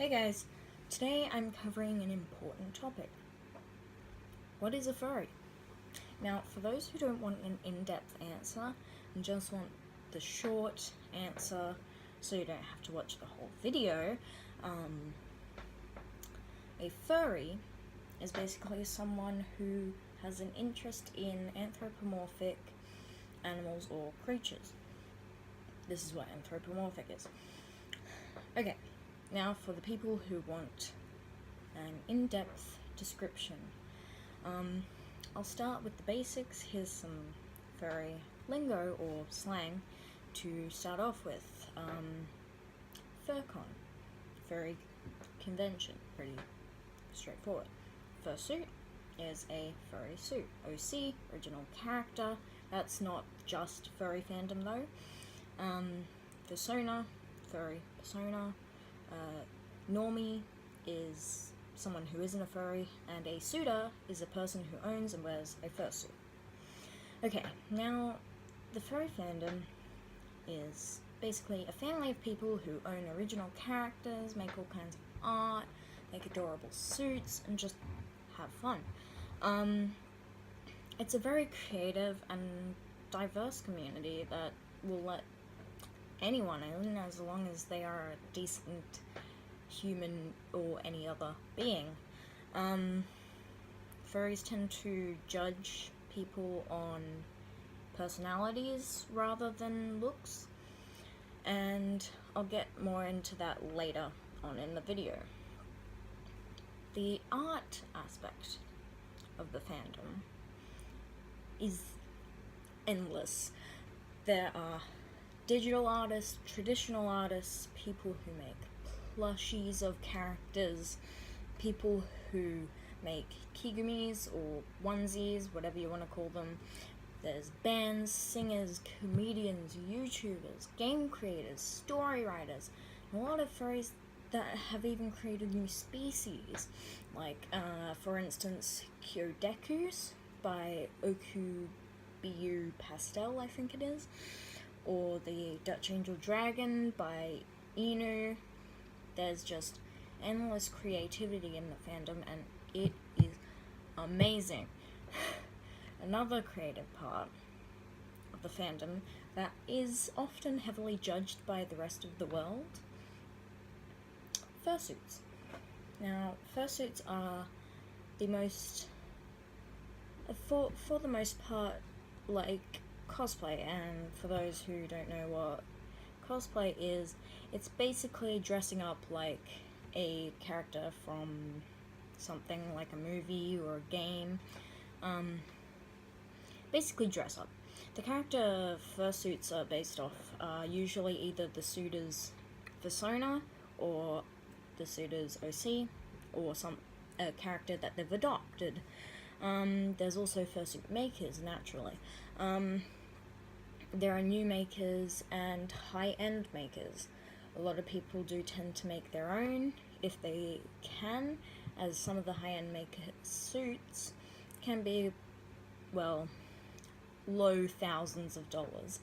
Hey guys, today I'm covering an important topic. What is a furry? Now, for those who don't want an in-depth answer and just want the short answer so you don't have to watch the whole video, a furry is basically someone who has an interest in anthropomorphic animals or creatures. This is what anthropomorphic is. Okay. Now, for the people who want an in-depth description, I'll start with the basics. Here's some furry lingo or slang to start off with. FurCon, furry convention, pretty straightforward. Fursuit is a furry suit. OC, original character, that's not just furry fandom though. Persona, furry persona. Normie is someone who isn't a furry, and a suitor is a person who owns and wears a fursuit. Okay, now the furry fandom is basically a family of people who own original characters, make all kinds of art, make adorable suits, and just have fun. It's a very creative and diverse community that will let anyone in as long as they are a decent human or any other being. Furries tend to judge people on personalities rather than looks, and I'll get more into that later on in the video. The art aspect of the fandom is endless. There are digital artists, traditional artists, people who make plushies of characters, people who make kigumis or onesies, whatever you want to call them. There's bands, singers, comedians, YouTubers, game creators, story writers, and a lot of furries that have even created new species, like, for instance, Kyodekus by Okubiyu Pastel, I think it is, or the Dutch Angel Dragon by Inu. There's just endless creativity in the fandom, and it is amazing. Another creative part of the fandom that is often heavily judged by the rest of the world: fursuits. Now, fursuits are the most, for the most part, like cosplay, and for those who don't know what cosplay is, it's basically dressing up like a character from something like a movie or a game. Basically dress up. The character fursuits are based off usually either the suitor's persona or the suitor's OC or a character that they've adopted. There's also fursuit makers, naturally. There are new makers and high-end makers. A lot of people do tend to make their own if they can, as some of the high-end maker suits can be, well, low thousands of dollars,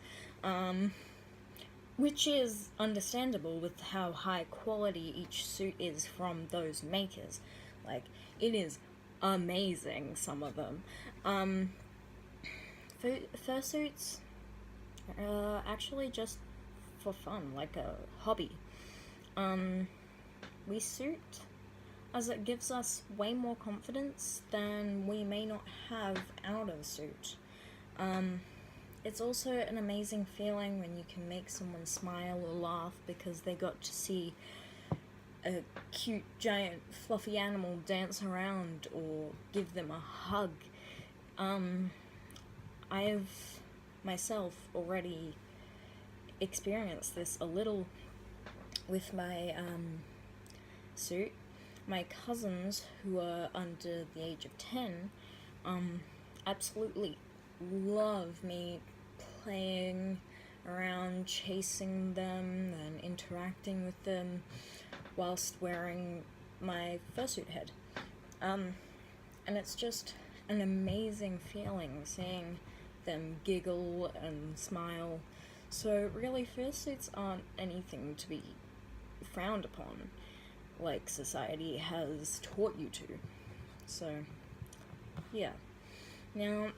which is understandable with how high quality each suit is from those makers. Like, it is amazing, some of them. Fursuits actually just for fun, like a hobby. We suit as it gives us way more confidence than we may not have out of suit. It's also an amazing feeling when you can make someone smile or laugh because they got to see a cute, giant, fluffy animal dance around or give them a hug. I've myself already experienced this a little with my suit. My cousins, who are under the age of 10, absolutely love me playing around, chasing them and interacting with them whilst wearing my fursuit head. And it's just an amazing feeling seeing them giggle and smile. So really, fursuits aren't anything to be frowned upon. like society has taught you to. So, yeah. Now,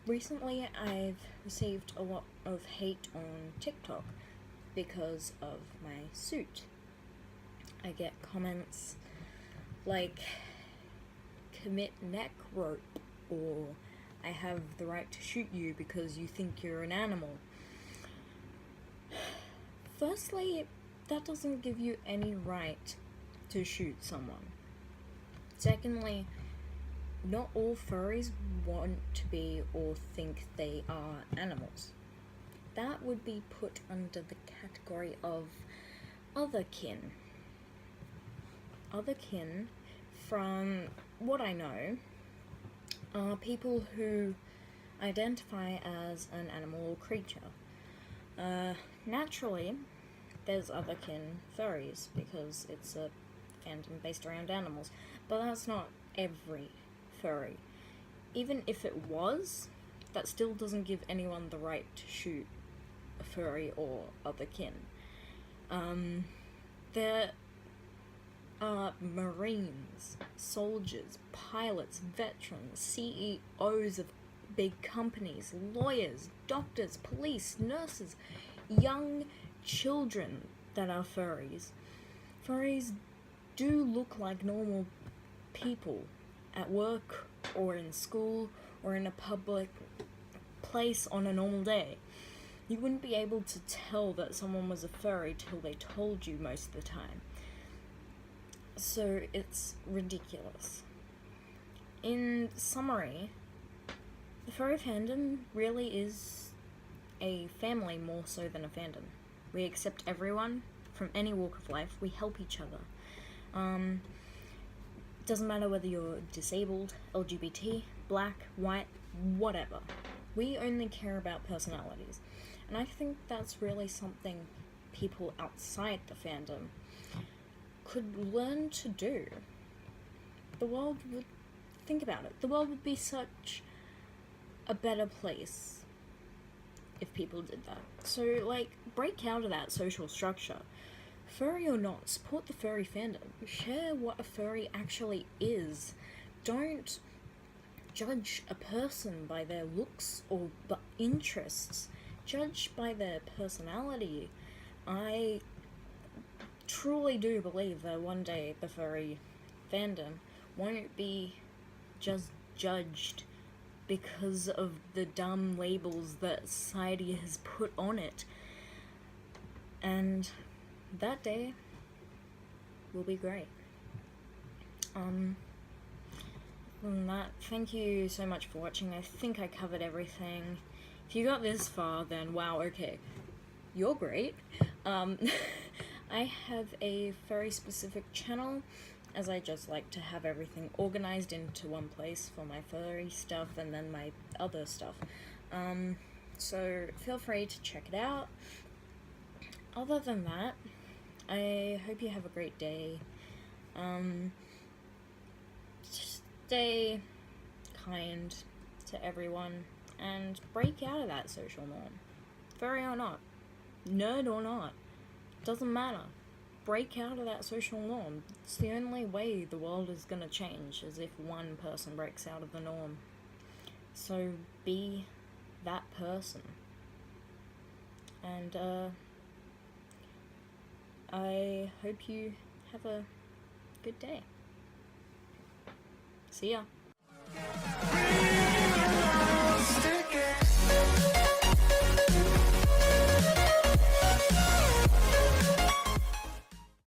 recently I've received a lot of hate on TikTok because of my suit. I get comments like, commit neck rope, or I have the right to shoot you because you think you're an animal. Firstly, that doesn't give you any right to shoot someone. Secondly, not all furries want to be or think they are animals. That would be put under the category of otherkin. Otherkin, from what I know, are people who identify as an animal or creature. Naturally, there's otherkin furries because it's a fandom based around animals, but that's not every furry. Even if it was, that still doesn't give anyone the right to shoot a furry or otherkin. There are Marines, soldiers, pilots, veterans, CEOs of big companies, lawyers, doctors, police, nurses, young children that are furries. Furries do look like normal people at work or in school or in a public place on a normal day. You wouldn't be able to tell that someone was a furry till they told you most of the time. So it's ridiculous. In summary, the furry fandom really is a family more so than a fandom. We accept everyone from any walk of life. We help each other. Doesn't matter whether you're disabled, LGBT, black, white, whatever. We only care about personalities. And I think that's really something people outside the fandom could learn to do. The world would, think about it, the world would be such a better place if people did that. So, like, break out of that social structure. Furry or not, support the furry fandom. Share what a furry actually is. Don't judge a person by their looks or interests. Judge by their personality. I truly do believe that one day the furry fandom won't be just judged because of the dumb labels that society has put on it. And that day will be great. Other than that, thank you so much for watching. I think I covered everything. If you got this far, then wow, okay, you're great. I have a very specific channel, as I just like to have everything organized into one place for my furry stuff and then my other stuff. So feel free to check it out. Other than that, I hope you have a great day. Stay kind to everyone and break out of that social norm. Furry or not, nerd or not, doesn't matter. Break out of that social norm. It's the only way the world is gonna change, is if one person breaks out of the norm. So be that person. And I hope you have a good day. See ya.